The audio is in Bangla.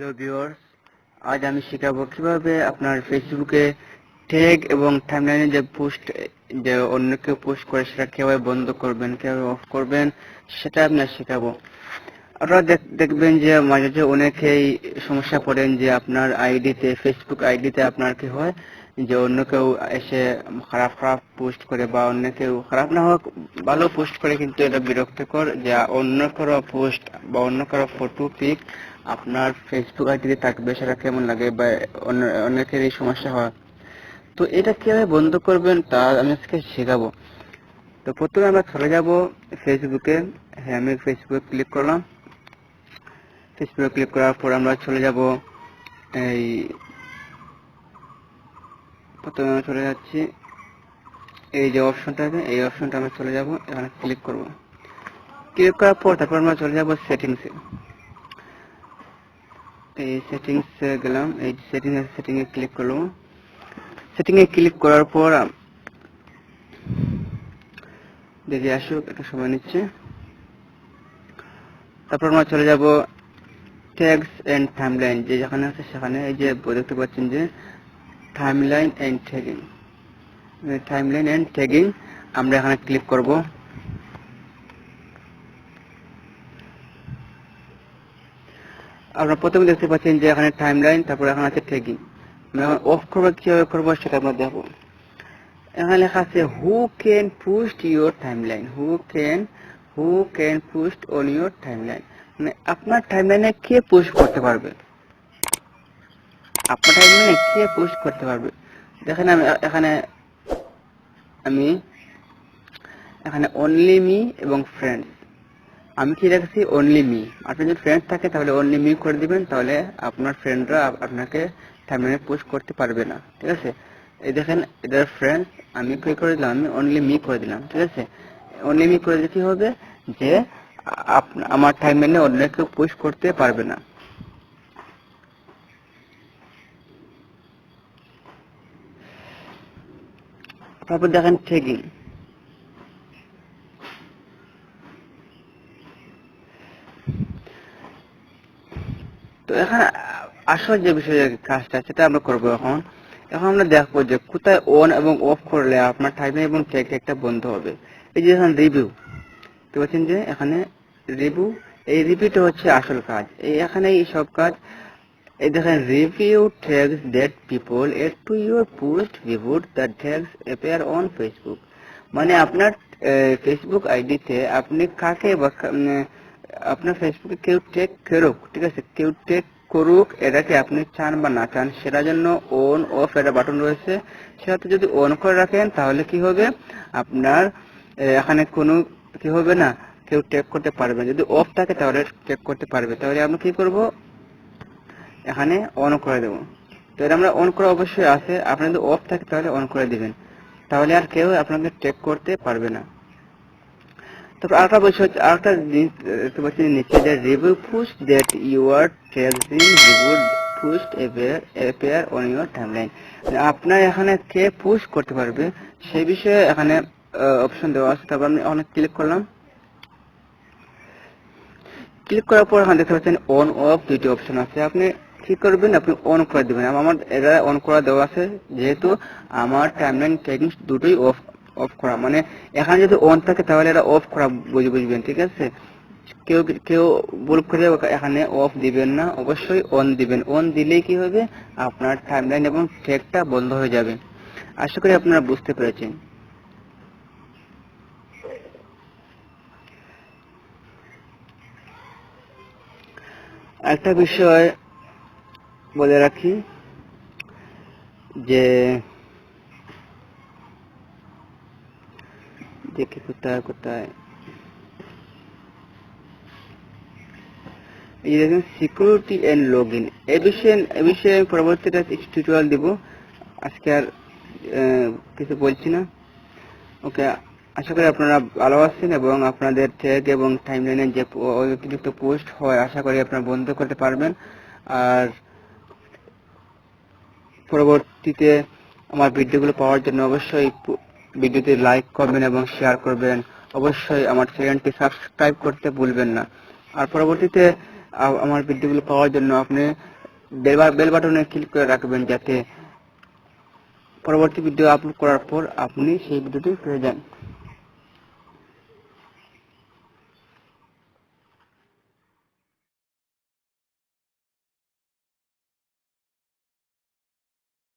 হ্যালো ভিউয়ার্স, আজ আমি শেখাবো কিভাবে আপনার ফেসবুকে ট্যাগ এবং টাইমলাইনে যে অন্য কেউ পোস্ট করে সেটা কিভাবে বন্ধ করবেন, কিভাবে অফ করবেন সেটা আপনার শেখাবো। আপনারা দেখবেন যে মাঝে মাঝে অনেকেই সমস্যা পড়েন যে আপনার ফেসবুক আইডিতে আপনার কি হয় যে অন্য কেউ এসে খারাপ খারাপ পোস্ট করে, বা অন্য কেউ খারাপ না হোক ভালো পোস্ট করে, কিন্তু এটা বিরক্তিকর যে অন্য কারো পোস্ট বা অন্য কারো ফটো পিক আপনার ফেসবুক আইডিতে থাকবে, সেটা কেমন লাগে বা অনেকেরই সমস্যা হয়। তো এটা কিভাবে বন্ধ করবেন তা আমি আজকে শেখাবো। তো প্রথমে আমরা চলে যাব ফেসবুকে। হ্যাঁ, আমি ফেসবুকে ক্লিক করলাম। ফেসবুকে ক্লিক করার পর আমরা চলে যাব এই প্রথমে আমরা চলে যাচ্ছি এই যে অপশনটা আছে, এই অপশনটা আমরা চলে যাব, এখানে ক্লিক করব। ক্লিক করার পর তারপর আমরা চলে যাব সেটিংসে। এই সেটিংসে গেলাম, এই সেটিংয়ে ক্লিক করলাম। সেটিংয়ে ক্লিক করার পর দেখি আসুক, একটা সময় নিচ্ছে। তারপর আমরা চলে যাব ট্যাগস এন্ড টাইমলাইন, যে যেখানে আছে সেখানে এই যে দেখতে পাচ্ছেন যে টাইমলাইন এন্ড ট্যাগিং, আমরা এখানে ক্লিক করব। আপনারা প্রথমে দেখতে পাচ্ছেন যে এখানে টাইমলাইন, তারপর এখানে আছে ট্যাগিং। আমরা অফ করবো, কিভাবে করবো সেটা আমরা দেখবো। এখানে লেখা আছে who can post your timeline, who can post on your timeline, মানে আপনার টাইমলাইনে কে পোস্ট করতে পারবে, আপনার টাইমলাইনে কে পোস্ট করতে পারবে। দেখেন আমি এখানে অনলি মি এবং ফ্রেন্ডস, আমি কি রাখছি অনলি মি। আপনার যদি ফ্রেন্ডস থাকে তাহলে অনলি মি করে দিবেন, তাহলে আপনার ফ্রেন্ডরা আপনাকে টাইমলাইনে পোস্ট করতে পারবে না, ঠিক আছে। এই দেখেন এটা ফ্রেন্ডস, আমি কি করে দিলাম, আমি অনলি মি করে দিলাম, ঠিক আছে। অনলি মি করে দিলে কি হবে যে আমার টাইমলাইনে অন্য কেউ পোস্ট করতে পারবে না। তারপর দেখেন ট্যাগিং, তো এখানে আসল যে বিষয়ে কাজটা সেটা আমরা করবো। এখন আমরা দেখবো যে কোথায় অন এবং অফ করলে আপনার টাইমলাইন এবং ট্যাগটা বন্ধ হবে। এই যে এখানে রিভিউ, তো বলছেন যে এখানে রিভিউ, এই রিভিউটা হচ্ছে আসল কাজ। এখানে এই সব কাজ, এই দেখেন review tags that people add to your post review the tags appear on Facebook, মানে আপনার ফেসবুক আইডিতে আপনি কাকে বা আপনার ফেসবুকে কেউ ট্যাগ করুক, ঠিক আছে, কেউ ট্যাগ করুক, এটাকে আপনি চান বা না চান সেটার জন্য অন অফ একটা বাটন রয়েছে। সেটাতে যদি অন করে রাখেন তাহলে কি হবে, আপনার এখানে কোনো কি হবে না, কেউ ট্যাগ করতে পারবে। যদি অফ থাকে তাহলে ট্যাগ করতে পারবে। তাহলে আমরা কি করব, এখানে অন করে দেবো। তো এটা আমরা অন করা অবশ্যই আছে, আপনার যদি অফ থাকে তাহলে অন করে দিবেন, তাহলে আর কেউ আপনাকে ট্যাগ করতে পারবে না। তারপর আরেকটা বিষয় হচ্ছে, আরেকটা জিনিস দেখতে পাচ্ছি নিচে যে review post that your tags in review post appear on your timeline, আপনার এখানে কে পোস্ট করতে পারবে সেই বিষয়ে এখানে অপশন দেওয়া আছে। তারপর আমি অনেক ক্লিক করলাম। ক্লিক করার পর এখানে দেখতে পাচ্ছেন অন অফ দুইটি অপশন আছে, আপনি কি করবেন, আপনি অন করে দিবেন। আমার এটা অন করা দেওয়া আছে, যেহেতু আমার টাইমলাইন ট্যাগিং দুটোই অফ করা, মানে এখানে যদি অন থাকে তাহলে এটা অফ করা বুঝবেন, ঠিক আছে। কেউ কেউ ভুল করে এখানে অফ দিবেন না, অবশ্যই অন দিবেন। অন দিলেই কি হবে, আপনার টাইমলাইন এবং ট্যাগটা বন্ধ হয়ে যাবে। আশা করি আপনারা বুঝতে পেরেছেন। একটা বিষয় বলে রাখি যে দেখি কোথায় কোথায়, এই দেখেন সিকিউরিটি এন্ড লগ ইন, এই বিষয়ে আমি পরবর্তীতে টিউটোরিয়াল দিব, আজকে আর কিছু বলছি না। ওকে, আশা করি আপনারা ভালো আছেন এবং আপনাদের ট্যাগ এবং টাইমলাইনে যে অতিরিক্ত পোস্ট হয় আশা করি আপনারা বন্ধ করতে পারবেন। আর পরবর্তীতে আমার ভিডিওগুলো পাওয়ার জন্য অবশ্যই ভিডিওতে লাইক করবেন এবং শেয়ার করবেন। অবশ্যই আমার চ্যানেলটি সাবস্ক্রাইব করতে ভুলবেন না। আর পরবর্তীতে আমার ভিডিওগুলো পাওয়ার জন্য আপনি বেল বাটনে ক্লিক করে রাখবেন, যাতে পরবর্তী ভিডিও আপলোড করার পর আপনি সেই ভিডিওটি পেয়ে যান।